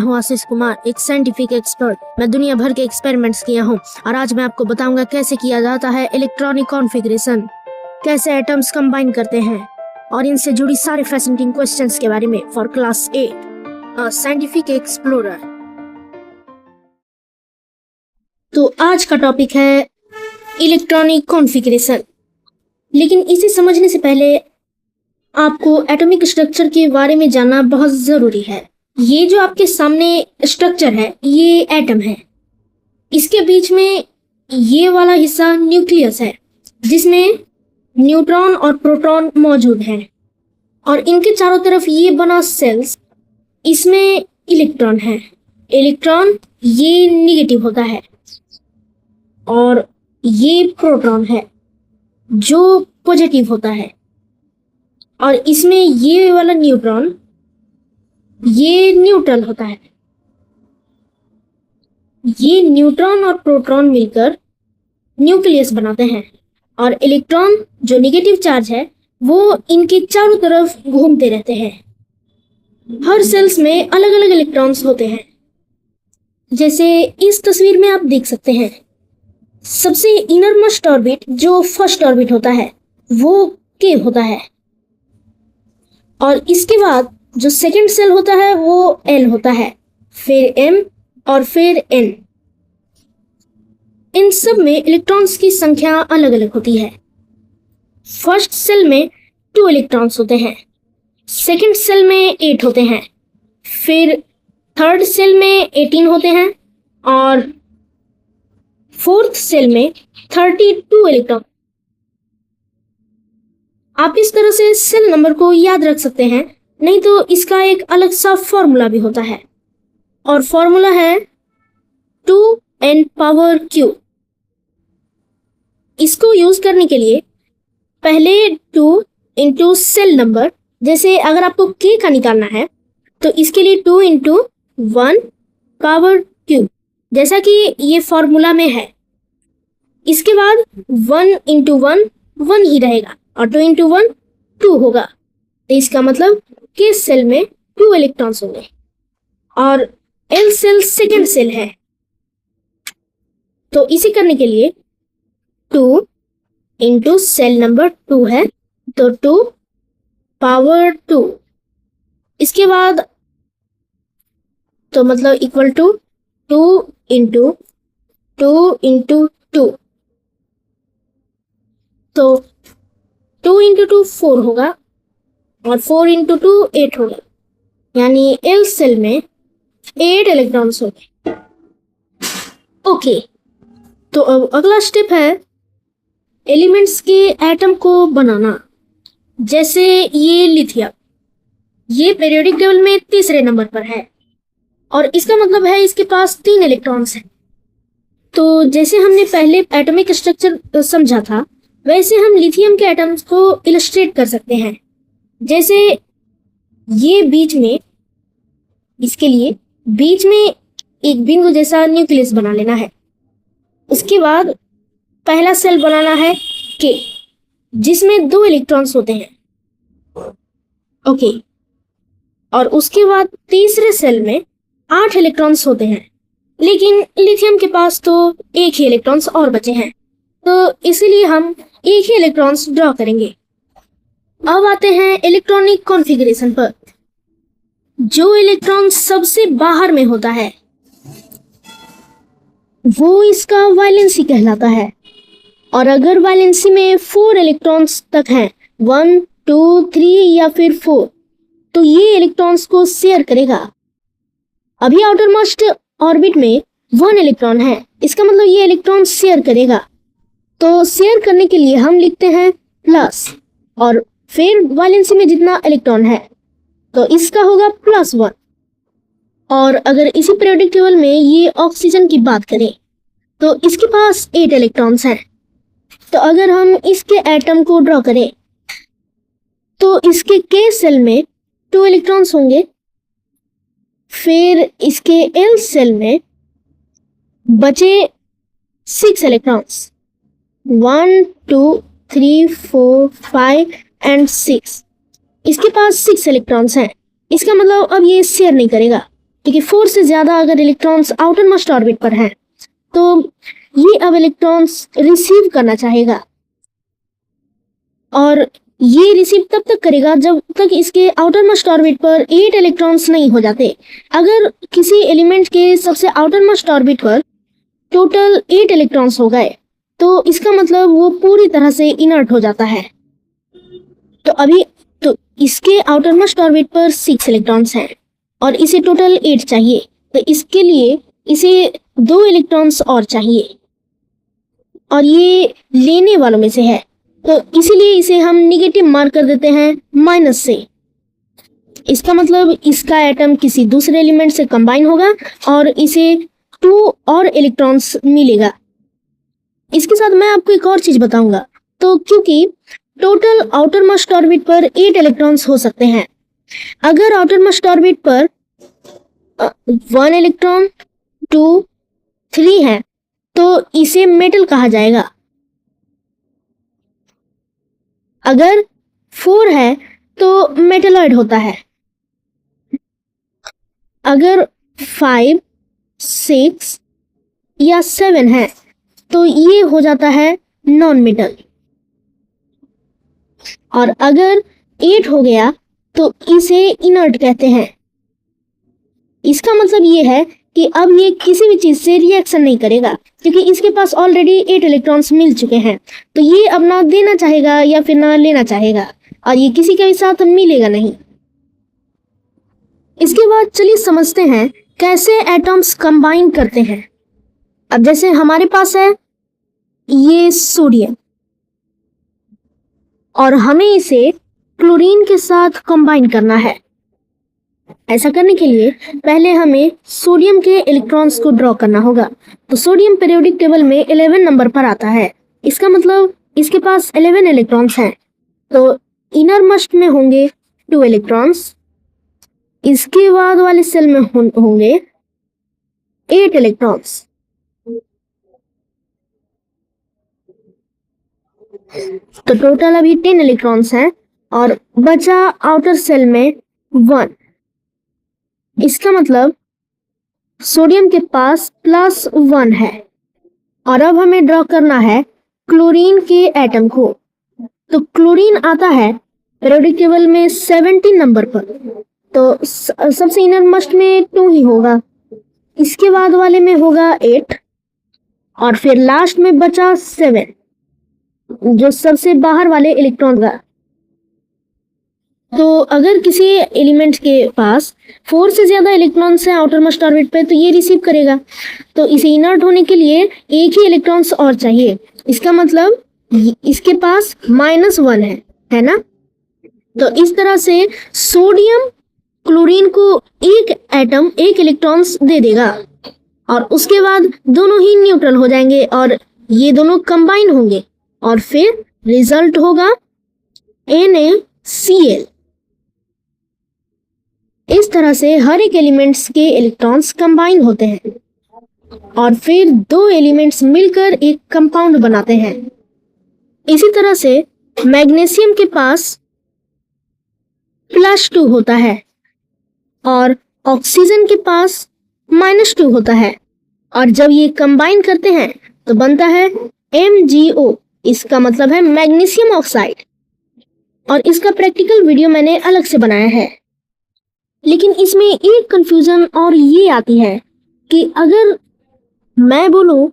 हूं आशीष कुमार, एक scientific expert. मैं दुनिया भर के एक्सपेरिमेंट्स किया हूं और आज मैं आपको बताऊंगा कैसे किया जाता है इलेक्ट्रॉनिक कॉन्फ़िगरेशन, कैसे एटम्स कंबाइन करते हैं और इनसे जुड़ी सारे फैसिनेटिंग क्वेश्चंस के बारे में फॉर क्लास 8 साइंटिफिक एक्सप्लोरर। तो आज का टॉपिक है इलेक्ट्रॉनिक कॉन्फ़िगरेशन। लेकिन इसे समझने से पहले आपको एटॉमिक स्ट्रक्चर के बारे में जानना बहुत ज़रूरी है। ये जो आपके सामने स्ट्रक्चर है ये एटम है। इसके बीच में ये वाला हिस्सा न्यूक्लियस है जिसमें न्यूट्रॉन और प्रोटॉन मौजूद हैं और इनके चारों तरफ ये बना सेल्स, इसमें इलेक्ट्रॉन है। इलेक्ट्रॉन ये निगेटिव होता है और ये प्रोटॉन है जो पॉजिटिव होता है और इसमें ये वाला न्यूट्रॉन ये न्यूट्रल होता है। ये न्यूट्रॉन और प्रोटॉन मिलकर न्यूक्लियस बनाते हैं और इलेक्ट्रॉन जो नेगेटिव चार्ज है वो इनके चारों तरफ घूमते रहते हैं। हर सेल्स में अलग अलग इलेक्ट्रॉन्स होते हैं, जैसे इस तस्वीर में आप देख सकते हैं। सबसे इनरमोस्ट ऑर्बिट जो फर्स्ट ऑर्बिट होता है वो के होता है और इसके बाद जो सेकंड सेल होता है वो एल होता है, फिर एम और फिर एन। इन सब में इलेक्ट्रॉन्स की संख्या अलग अलग होती है। फर्स्ट सेल में 2 इलेक्ट्रॉन्स होते हैं, सेकंड सेल में 8 होते हैं, फिर थर्ड सेल में 18 होते हैं और फोर्थ सेल में 32 इलेक्ट्रॉन। आप इस तरह से सेल नंबर को याद रख सकते हैं, नहीं तो इसका एक अलग सा फॉर्मूला भी होता है और फॉर्मूला है 2n⁻⁴। इसको यूज करने के लिए पहले 2 इंटू सेल नंबर, जैसे अगर आपको k का निकालना है तो इसके लिए 2 इंटू 1⁻³ जैसा कि ये फॉर्मूला में है। इसके बाद 1 इंटू 1 1 ही रहेगा और 2 इंटू 1 2 होगा। तो इसका मतलब के सेल में 2 इलेक्ट्रॉन्स होंगे और एल सेल सेकेंड सेल है। तो इसे करने के लिए 2 इंटू सेल नंबर 2 है तो 2⁻²। इसके बाद तो मतलब इक्वल टू 2 इंटू 2 इंटू 2, तो 2 इंटू 2 4 होगा और 4 इंटू 2 8 होगा, यानी एल सेल में 8 इलेक्ट्रॉन्स होंगे। ओके, तो अब अगला स्टेप है एलिमेंट्स के एटम को बनाना। जैसे ये लिथियम, ये पीरियोडिक टेबल में तीसरे नंबर पर है और इसका मतलब है इसके पास 3 इलेक्ट्रॉन्स हैं। तो जैसे हमने पहले एटॉमिक स्ट्रक्चर समझा था वैसे हम लिथियम के एटम्स को इलस्ट्रेट कर सकते हैं। जैसे ये बीच में, इसके लिए बीच में एक बिंदु जैसा न्यूक्लियस बना लेना है। उसके बाद पहला सेल बनाना है के, जिसमें 2 इलेक्ट्रॉन्स होते हैं। ओके, और उसके बाद तीसरे सेल में 8 इलेक्ट्रॉन्स होते हैं, लेकिन लिथियम के पास तो एक ही इलेक्ट्रॉन्स और बचे हैं, तो इसीलिए हम एक ही इलेक्ट्रॉन्स ड्रॉ करेंगे। अब आते हैं इलेक्ट्रॉनिक कॉन्फ़िगरेशन पर। जो इलेक्ट्रॉन सबसे बाहर में होता है वो इसका वैलेंसी कहलाता है और अगर वैलेंसी में 4 इलेक्ट्रॉन्स तक हैं, 1 2 3 या फिर 4, तो ये इलेक्ट्रॉन्स को शेयर करेगा। अभी आउटर मोस्ट ऑर्बिट में 1 इलेक्ट्रॉन है, इसका मतलब ये इलेक्ट्रॉन शेयर करेगा। तो शेयर करने के लिए हम लिखते हैं प्लस और फिर वैलेंसी में जितना इलेक्ट्रॉन है तो इसका होगा +1। और अगर इसी पीरियोडिक टेबल में ये ऑक्सीजन की बात करें तो इसके पास 8 इलेक्ट्रॉन्स हैं। तो अगर हम इसके एटम को ड्रॉ करें तो इसके के सेल में 2 इलेक्ट्रॉन्स होंगे, फिर इसके एल सेल में बचे 6 इलेक्ट्रॉन्स, 1 2 3 4 5 एंड 6। इसके पास 6 इलेक्ट्रॉन्स हैं, इसका मतलब अब ये शेयर नहीं करेगा क्योंकि 4 से ज़्यादा अगर इलेक्ट्रॉन्स आउटर मोस्ट ऑर्बिट पर हैं तो ये अब इलेक्ट्रॉन्स रिसीव करना चाहेगा, और ये रिसीव तब तक करेगा जब तक इसके आउटर मोस्ट ऑर्बिट पर 8 इलेक्ट्रॉन्स नहीं हो जाते। अगर किसी एलिमेंट के सबसे आउटर मोस्ट ऑर्बिट पर टोटल 8 इलेक्ट्रॉन्स हो गए तो इसका मतलब वो पूरी तरह से इनर्ट हो जाता है। तो इसके आउटर मोस्ट ऑर्बिट पर 6 इलेक्ट्रॉन्स हैं और इसे टोटल 8 चाहिए, तो इसके लिए इसे 2 इलेक्ट्रॉन्स और चाहिए, और ये लेने वालों में से है, तो इसीलिए इसे हम निगेटिव मार्क कर देते हैं माइनस से। इसका मतलब इसका एटम किसी दूसरे एलिमेंट से कंबाइन होगा और इसे 2 और इलेक्ट्रॉन्स मिलेगा। इसके साथ मैं आपको एक और चीज बताऊंगा। तो क्योंकि टोटल आउटर मोस्ट ऑर्बिट पर 8 इलेक्ट्रॉन्स हो सकते हैं, अगर आउटर मोस्ट ऑर्बिट पर 1 इलेक्ट्रॉन 2 3 है तो इसे मेटल कहा जाएगा। अगर 4 है तो मेटलॉइड होता है। अगर 5 6 या 7 है तो ये हो जाता है नॉन मेटल, और अगर 8 हो गया तो इसे इनर्ट कहते हैं। इसका मतलब ये है कि अब ये किसी भी चीज से रिएक्शन नहीं करेगा क्योंकि इसके पास ऑलरेडी 8 इलेक्ट्रॉन्स मिल चुके हैं, तो ये अब ना देना चाहेगा या फिर ना लेना चाहेगा, और ये किसी के भी साथ मिलेगा नहीं। इसके बाद चलिए समझते हैं कैसे एटम्स कंबाइन करते हैं। अब जैसे हमारे पास है ये सोडियम और हमें इसे क्लोरीन के साथ कंबाइन करना है। ऐसा करने के लिए पहले हमें सोडियम के इलेक्ट्रॉन्स को ड्रॉ करना होगा। तो सोडियम पीरियोडिक टेबल में 11 नंबर पर आता है, इसका मतलब इसके पास 11 इलेक्ट्रॉन्स हैं। तो इनर मोस्ट में होंगे 2 इलेक्ट्रॉन्स, इसके बाद वाले सेल में होंगे 8 इलेक्ट्रॉन्स। तो टोटल अभी 10 इलेक्ट्रॉन्स हैं और बचा आउटर सेल में 1। इसका मतलब सोडियम के पास +1 है, और अब हमें ड्रॉ करना है क्लोरीन के एटम को। तो क्लोरीन आता है पीरियोडिक टेबल में 17 नंबर पर, तो सबसे इनर मोस्ट में 2 ही होगा, इसके बाद वाले में होगा 8 और फिर लास्ट में बचा 7 जो सबसे बाहर वाले इलेक्ट्रॉन का। तो अगर किसी एलिमेंट के पास 4 से ज्यादा इलेक्ट्रॉन्स हैं आउटर मोस्ट ऑर्बिट पे तो ये रिसीव करेगा, तो इसे इनर्ट होने के लिए एक ही इलेक्ट्रॉन्स और चाहिए। इसका मतलब इसके पास -1 है ना। तो इस तरह से सोडियम क्लोरीन को एक एटम एक इलेक्ट्रॉन्स दे देगा और उसके बाद दोनों ही न्यूट्रल हो जाएंगे और ये दोनों कंबाइन होंगे और फिर रिजल्ट होगा NaCl। इस तरह से हर एक एलिमेंट्स के इलेक्ट्रॉन्स कंबाइन होते हैं और फिर 2 एलिमेंट्स मिलकर एक कंपाउंड बनाते हैं। इसी तरह से मैग्नीशियम के पास +2 होता है और ऑक्सीजन के पास -2 होता है, और जब ये कंबाइन करते हैं तो बनता है MgO। इसका मतलब है मैग्नीशियम ऑक्साइड, और इसका प्रैक्टिकल वीडियो मैंने अलग से बनाया है। लेकिन इसमें एक कंफ्यूजन और ये आती है कि अगर मैं बोलूं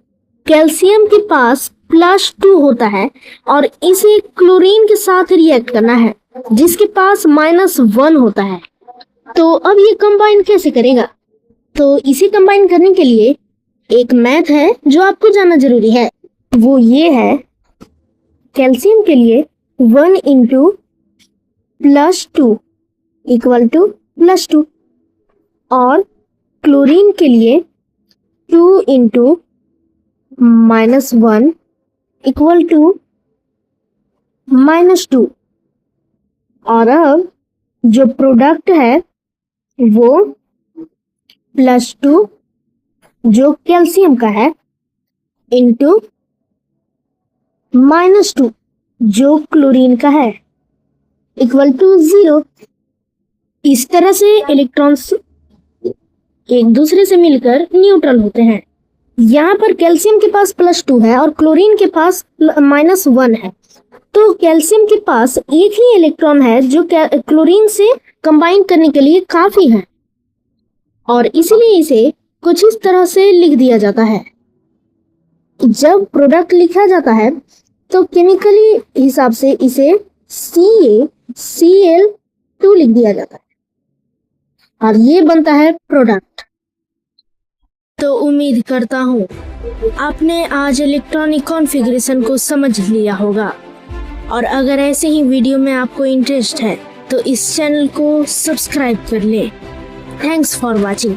कैल्शियम के पास +2 होता है और इसे क्लोरीन के साथ रिएक्ट करना है जिसके पास -1 होता है, तो अब ये कंबाइन कैसे करेगा। तो इसे कंबाइन करने के लिए एक मैथ है जो आपको जानना जरूरी है, वो ये है कैल्शियम के लिए 1 × +2 = +2 और क्लोरीन के लिए 2 × -1 = -2। और अब जो प्रोडक्ट है वो +2 जो कैल्शियम का है इंटू -2 जो क्लोरीन का है = 0। इस तरह से इलेक्ट्रॉन्स एक दूसरे से मिलकर न्यूट्रल होते हैं। यहाँ पर कैल्शियम के पास +2 है और क्लोरीन के पास -1 है। तो कैल्शियम के पास एक ही इलेक्ट्रॉन है जो क्लोरीन से कंबाइन करने के लिए काफी है और इसलिए इसे कुछ इस तरह से लिख दिया जाता है। जब प्रोडक्ट लिखा जाता है तो केमिकली हिसाब से इसे CaCl2 लिख दिया जाता है और ये बनता है प्रोडक्ट। तो उम्मीद करता हूँ आपने आज इलेक्ट्रॉनिक कॉन्फ़िगरेशन को समझ लिया होगा और अगर ऐसे ही वीडियो में आपको इंटरेस्ट है तो इस चैनल को सब्सक्राइब कर ले। Thanks for watching.